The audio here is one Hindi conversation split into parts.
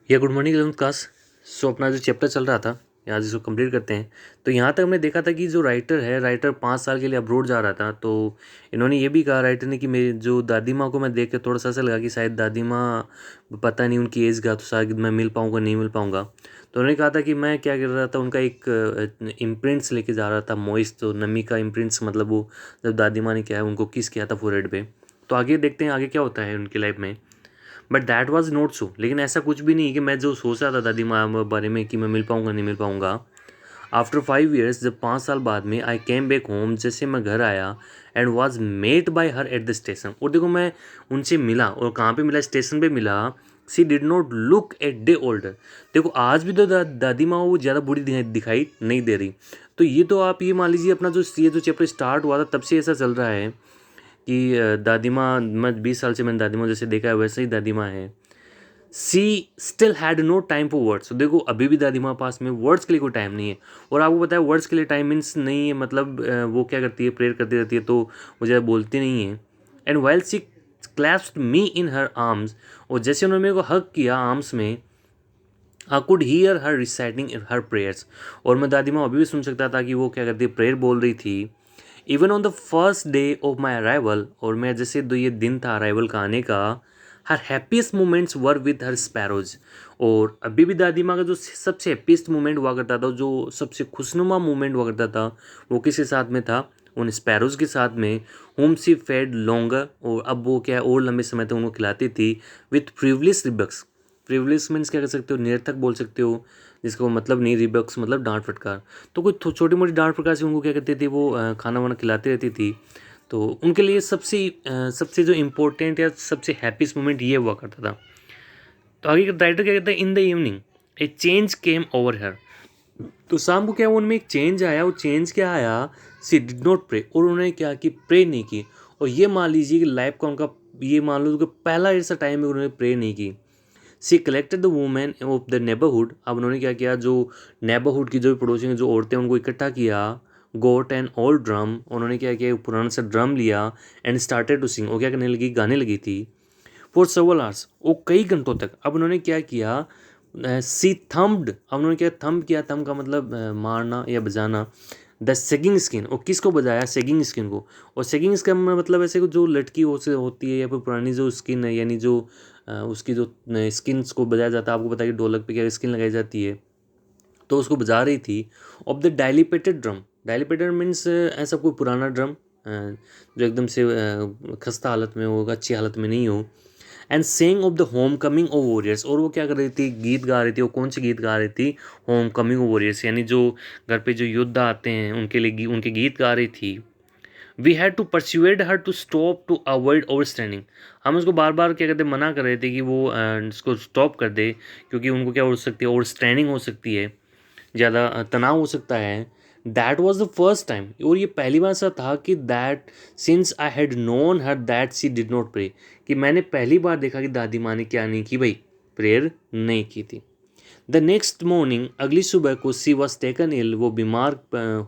या गुड मॉर्निंग 11th क्लास। सो अपना जो चैप्टर चल रहा था आज इसको कंप्लीट करते हैं। तो यहाँ तक हमने देखा था कि जो राइटर 5 साल के लिए अब्रोड जा रहा था। तो इन्होंने ये भी कहा राइटर ने कि मेरी जो दादी माँ को मैं देख के थोड़ा सा ऐसा लगा कि शायद दादी माँ, पता नहीं उनकी एज का, तो शायद मैं मिल पाऊँगा नहीं मिल पाऊँगा। तो उन्होंने कहा था कि मैं क्या कर रहा था, उनका एक इम्प्रिंट्स लेके जा रहा था, मॉइस्ट, तो नमी का इम्प्रिंट्स, मतलब वो जब दादी माँ ने क्या है उनको किस किया था फोरहेड पे। तो आगे देखते हैं आगे क्या होता है उनकी लाइफ में। But that was not so, लेकिन ऐसा कुछ भी नहीं कि मैं जो सोच रहा था दादी माँ बारे में कि मैं मिल पाऊँगा नहीं मिल पाऊँगा। आफ्टर 5 ईयर्स, जब 5 साल बाद में आई केम बैक होम, जैसे मैं घर आया and was met by her at the station. और देखो मैं उनसे मिला, और कहाँ पे मिला, स्टेशन पे मिला। She did not look a day older. देखो आज भी तो दादी माँ वो ज़्यादा बुरी दिखाई नहीं दे रही। तो ये तो आप ये मान लीजिए अपना जो ये जो चैप्टर स्टार्ट हुआ था तब से ऐसा चल रहा है कि दादी माँ, मैं 20 साल से मैंने दादी माँ जैसे देखा है वैसे ही दादी माँ है। She still had no time for words. तो देखो अभी भी दादी माँ पास में वर्ड्स के लिए कोई टाइम नहीं है। और आपको पता है वर्ड्स के लिए टाइम मीन्स नहीं है, मतलब वो क्या करती है, प्रेयर करती रहती है, तो वो ज़्यादा बोलती नहीं है। And while she clasped me in her arms, और जैसे उन्होंने मेरे को हग किया आर्म्स में, I could hear her reciting her prayers. और मैं दादी माँ अभी भी सुन सकता था कि वो क्या करती है, प्रेयर बोल रही थी। Even on the first day of my arrival, और मैं जैसे दो ये दिन था अराइवल का आने का, her happiest moments were with her sparrows. और अभी भी दादी माँ का जो सबसे हैप्पीस्ट मोमेंट हुआ करता था, जो सबसे खुशनुमा मोमेंट हुआ करता था, वो किसके साथ में था, उन स्पैरोज के साथ में। होम सी फेड लॉन्गर, और अब वो क्या है और लंबे समय तक उनको खिलाती थी with frivolous rebukes. Frivolous means क्या कर सकते हो, निरर्थक बोल सकते हो, जिसका वो मतलब नहीं, रिबक्स मतलब डांट फटकार। तो कुछ छोटी मोटी डांट फटकार से उनको क्या करती थी, वो खाना वाना खिलाती रहती थी। तो उनके लिए सबसे जो इम्पोर्टेंट या सबसे हैप्पीस्ट मोमेंट ये हुआ करता था। तो आगे राइटर क्या कहता है, in the evening A change came over हर। तो शाम को क्या हुआ, उनमें एक चेंज आया। वो चेंज क्या आया, सी डिड नॉट प्रे, और उन्होंने क्या कि प्रे नहीं की। और ये मान लीजिए कि लाइफ का उनका, ये मान लो कि पहला ऐसा टाइम है उन्होंने प्रे नहीं की। She collected the women of the neighbourhood. अब उन्होंने क्या किया, जो नेबरहुड की जो पड़ोसी में जो औरतें उनको इकट्ठा किया। गोट एन ओल्ड ड्रम, उन्होंने क्या किया, पुराना सा ड्रम लिया एंड स्टार्टेड टू सिंग, वो क्या करने लगी, गाने लगी थी। फॉर सेवरल आवर्स, वो कई घंटों तक। अब उन्होंने क्या किया, सी थम्ड, अब उन्होंने क्या थम्ब किया, थम्ब का मतलब मारना या बजाना। द सेगिंग स्किन, और किसको बजाया, सेगिंग स्किन को। और सेगिंग स्किन में मतलब ऐसे जो लड़की हो से होती है या फिर पुरानी जो स्किन है, यानी जो उसकी जो स्किन्स को बजाया जाता है। आपको पता है कि ढोलक पे क्या स्किन लगाई जाती है, तो उसको बजा रही थी। ऑफ द डायलिपेटेड ड्रम, डायलिपेटेड मीन्स ऐसा कोई पुराना ड्रम जो एकदम से खस्ता हालत में हो, अच्छी हालत में नहीं हो। And saying of the home coming of warriors, और वो क्या कर रही थी, गीत गा रही थी। वो कौन सी गीत गा रही थी, होम कमिंग ऑफ वॉरियर्स, यानी जो घर पे जो योद्धा आते हैं उनके लिए उनके गीत गा रही थी। We had to persuade her to stop to avoid over standing. हम उसको बार बार क्या कहते हैं, मना कर रहे थे कि वो इसको स्टॉप कर दे, क्योंकि उनको क्या हो सकती है, ओवर स्टैंडिंग हो सकती है, ज़्यादा तनाव हो सकता है। That was the first time, और ये पहली बार ऐसा था कि that since I had known her that she did not pray, कि मैंने पहली बार देखा कि दादी माँ ने क्या नहीं की भाई, प्रेयर नहीं की थी। द नेक्स्ट मॉर्निंग, अगली सुबह को, सी वॉज टेकन इल, वो बीमार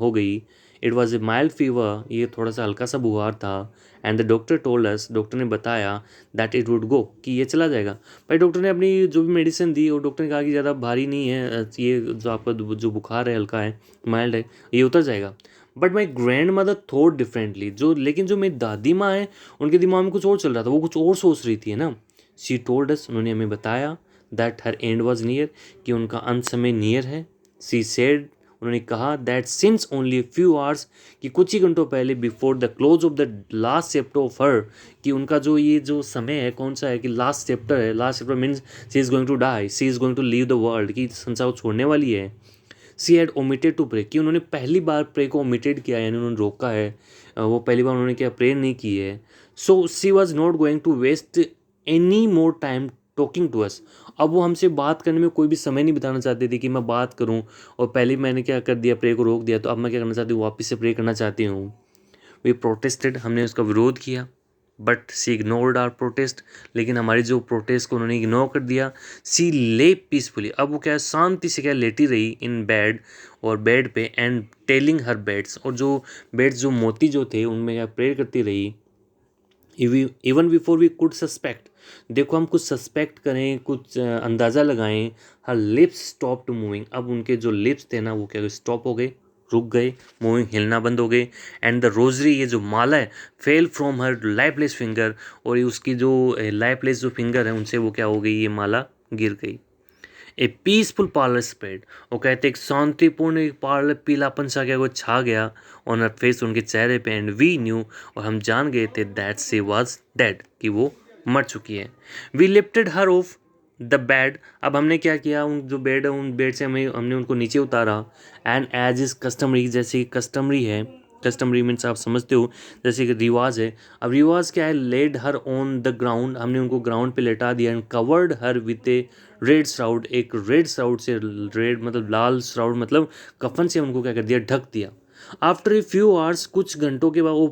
हो गई। It was a mild fever, ये थोड़ा सा हल्का सा बुखार था। And the doctor told us, doctor ने बताया दैट इट वुड गो, कि ये चला जाएगा। भाई डॉक्टर ने अपनी जो भी मेडिसिन दी, और डॉक्टर ने कहा कि ज़्यादा भारी नहीं है, ये जो आपका जो बुखार है हल्का है, माइल्ड है, ये उतर जाएगा। But my grand mother thought differently, जो लेकिन जो मेरी दादी माँ है उनके दिमाग में कुछ और चल रहा था, वो कुछ और सोच रही थी, है ना। शी टोल्ड अस, उन्होंने हमें बताया, that her and was near, कि उनका अंत समय नियर है। सी सेड, उन्होंने कहा, that since only few hours, कि कुछ ही घंटों पहले, before the close of the last chapter of her, कि उनका जो ये जो समय है कौन सा है, कि लास्ट चैप्टर है। Last chapter means she is going to die, she is going to leave the world, कि संसार को छोड़ने वाली है। She had omitted to pray, कि उन्होंने पहली बार प्रे को ओमिटेड किया, यानी उन्होंने रोका है। वो पहली बार उन्होंने क्या प्रेयर नहीं की है। So she was not going to waste any more time talking to us. अब वो हमसे बात करने में कोई भी समय नहीं बिताना चाहती थी कि मैं बात करूं, और पहले मैंने क्या कर दिया, प्रे को रोक दिया, तो अब मैं क्या करना चाहती हूँ, वापस से प्रे करना चाहती हूँ। वी प्रोटेस्टेड, हमने उसका विरोध किया। But she ignored our protest, लेकिन हमारी जो प्रोटेस्ट को उन्होंने इग्नोर कर दिया। सी ले पीसफुली, अब वो क्या है, शांति से क्या लेटी रही इन बेड, और बेड पे, एंड टेलिंग हर बेड्स, और जो बेड्स जो मोती जो थे उनमें क्या प्रेयर करती रही। Even before we could suspect, देखो हम कुछ सस्पेक्ट करें, कुछ अंदाज़ा लगाएं, हर लिप्स स्टॉप्ड मूविंग, अब उनके जो लिप्स थे ना वो क्या स्टॉप हो गए, रुक गए, मूविंग हिलना बंद हो गए। एंड द रोजरी, ये जो माला है, fell from her lifeless finger, और ये उसकी जो लाइफलेस जो फिंगर है उनसे वो क्या हो गई, ये माला गिर गई। ए पीसफुल पार्लर स्प्रेड, वो कहते एक शांतिपूर्ण एक पार्लर पीलापन सा क्या वो छा गया ऑन हर फेस, उनके चेहरे पे। एंड वी न्यू, और हम जान गए थे दैट शी वाज डेड, कि वो मर चुकी है। We lifted her off the bed, अब हमने क्या किया, उन जो बेड है उन बेड से हमने उनको नीचे उतारा। एंड एज इज कस्टमरी, जैसे कस्टमरी है, कस्टमरी मीन्स आप समझते हो जैसे कि रिवाज है। अब रिवाज क्या है, laid her on the ground, हमने उनको ग्राउंड पे लेटा दिया। And covered her with a red shroud, एक रेड श्राउड से, रेड मतलब लाल श्राउड मतलब कफन से उनको क्या कर दिया, ढक दिया। आफ्टर ए फ्यू आवर्स, कुछ घंटों के बाद वो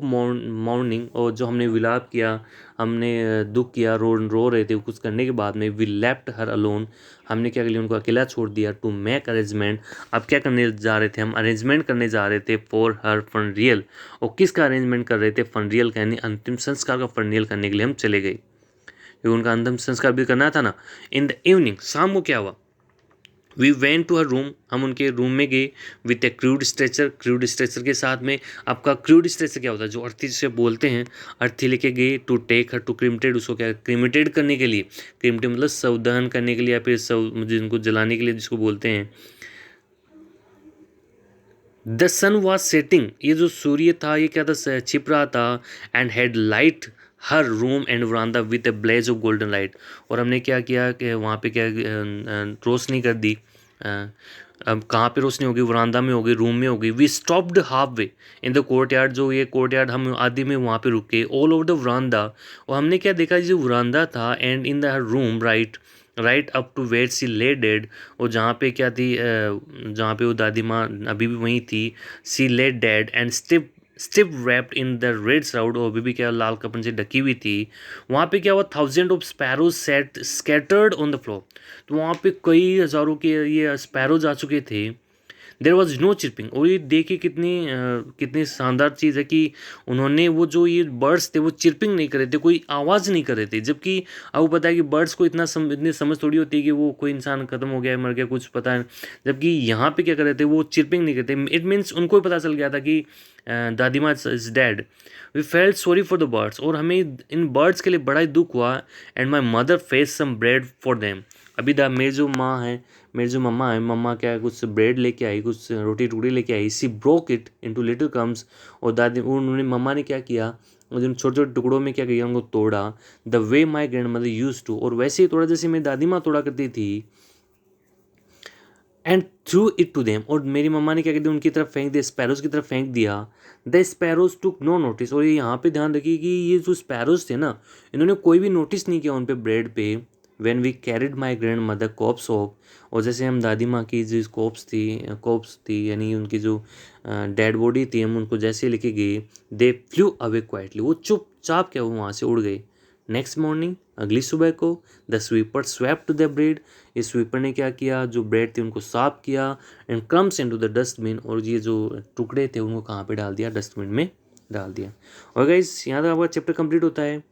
मॉर्निंग, और जो हमने विलाप किया, हमने दुख किया, रो रहे थे, कुछ करने के बाद में वी लेफ्ट हर अलोन, हमने क्या कर लिया, उनको अकेला छोड़ दिया। टू मेक अरेंजमेंट, अब क्या करने जा रहे थे, हम अरेंजमेंट करने जा रहे थे फॉर हर फनरियल, और किसका अरेंजमेंट कर रहे थे, फनरियल का, यानी अंतिम संस्कार का फनरियल करने के लिए हम चले गए, क्योंकि उनका अंतिम संस्कार भी करना था ना। इन द इवनिंग, शाम को क्या हुआ, we went to her room, हम उनके रूम में गए with a crude stretcher, crude stretcher के साथ में। आपका क्रूड स्ट्रेचर क्या होता है, जो अर्थी से बोलते हैं, अर्थी लेके गए टू टेक हर टू क्रिमिटेड, उसको क्या क्रिमिटेड करने के लिए, क्रिमिटेड मतलब शवदहन करने के लिए, या फिर शव जिनको जलाने के लिए जिसको बोलते हैं। द सन वॉज सेटिंग, ये जो सूर्य था ये क्या था, छिप रहा था। And had light her room and veranda with a blaze of golden light, और हमने क्या किया कि वहाँ पे क्या रोशनी कर दी। अब कहाँ पे रोशनी होगी, वरांदा में होगी, रूम में होगी। We stopped halfway in the courtyard, जो ये कोर्ट यार्ड हम आधे में वहाँ पे रुके। ऑल ओवर द वरांदा, और हमने क्या देखा, जो वरांदा था, and in the room right up to where she lay dead, और जहाँ पे क्या थी, जहाँ पे वो दादी माँ अभी भी वहीं थी। She lay dead and still wrapped in the red shroud, और अभी भी क्या लाल कपड़े से ढकी हुई थी। वहाँ पे क्या हुआ, thousand of sparrows set scattered on the floor, तो वहाँ पे कई हज़ारों के ये स्पैरोज आ चुके थे। देर वॉज नो चिरपिंग, और ये देखिए कितनी शानदार चीज़ है कि उन्होंने वो जो ये बर्ड्स थे वो चिरपिंग नहीं कर रहे थे, कोई आवाज़ नहीं कर रहे थे। जबकि आपको पता है कि बर्ड्स को इतनी समझ थोड़ी होती है कि वो कोई इंसान खत्म हो गया है, मर गया, कुछ पता है। जबकि यहाँ पे क्या कर रहे थे, वो चिरपिंग नहीं करते। इट मीन्स उनको भी पता चल गया था कि दादी माँ is dead. We felt sorry for the birds, और हमें इन बर्ड्स के लिए बड़ा ही दुख हुआ। And my mother fetched some bread for them, अभी मेरी जो माँ है, मेरी जो मम्मा है, मम्मा क्या है, कुछ ब्रेड लेके आई, कुछ रोटी टुकड़ी लेके आई। She broke it into little crumbs, और दादी उन्होंने मम्मा ने क्या किया, उन छोटे छोटे टुकड़ों में क्या किया, उनको तोड़ा। The way my grandmother used to, और वैसे ही तोड़ा जैसे मेरी दादी माँ तोड़ा करती थी। And threw it to them, और मेरी मम्मा ने क्या कर दिया, उनकी तरफ फेंक दिया, स्पैरोज की तरफ फेंक दिया। The sparrows took no notice, और ये यहाँ पे ध्यान रखिए कि ये जो स्पैरोज थे ना, इन्होंने कोई भी नोटिस नहीं किया उन पे ब्रेड पे। When we carried my grandmother corpse off, और जैसे हम दादी माँ की जो कॉप्स थी यानी उनकी जो डेड बॉडी थी, हम उनको जैसे लेके गए, दे फ्लू अवे क्वाइटली, वो चुपचाप क्या वो वहाँ से उड़ गए। नेक्स्ट मॉर्निंग, अगली सुबह को, the sweeper swept the bread, इस स्वीपर ने क्या किया, जो ब्रेड थे उनको साफ किया। And crumbs into the dustbin, और ये जो टुकड़े थे उनको कहाँ पे डाल दिया, डस्टबिन में डाल दिया। और गाइस यहाँ तक आपका चैप्टर कंप्लीट होता है।